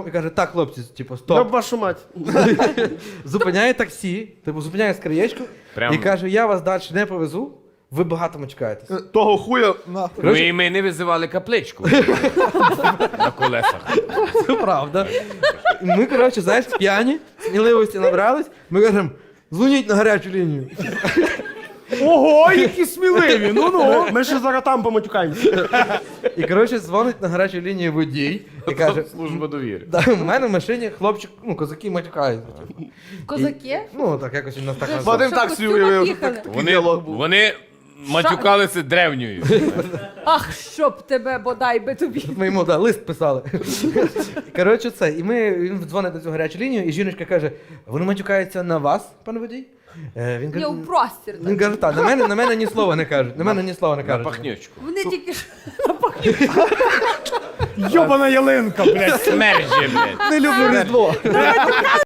і каже, так, хлопці, типу, стоп. Йоб вашу мать. Зупиняє таксі, типу, зупиняє скриєчку Прям- і каже, я вас далі не повезу, ви багато мочкаєтесь. Того хуя нахуй. Ну і ми не визивали капличку на колесах. Це правда. І ми, коротше, знаєш, п'яні, сміливості набрались, ми кажемо, дзвоніть на гарячу лінію. Ого, які сміливі! Ну-ну. Ми ще зараз там поматюкаємося. І, коротше, дзвонить на гарячу лінію водій і каже, Служба довіри. да, у мене в машині хлопчик, ну, козаки матюкаються. Козаки? Ну, так якось він нас так назвав. Вадим Що, так в собі костюмах уявив. їхали? Вони матюкалися древньою. Ах, щоб тебе, бодай би тобі. Ми йому лист писали. Коротше, це. І він дзвонить на цю гарячу лінію, і жіночка каже: вони матюкаються на вас, пане водій? Він Я каже, у простір. він каже, так, на мене ні слова не кажуть. На мене ні слова не На кажуть. пахнючку. Вони тільки ж Йобана ялинка, блядь. Смерджі, блядь. Не люблю Різдво.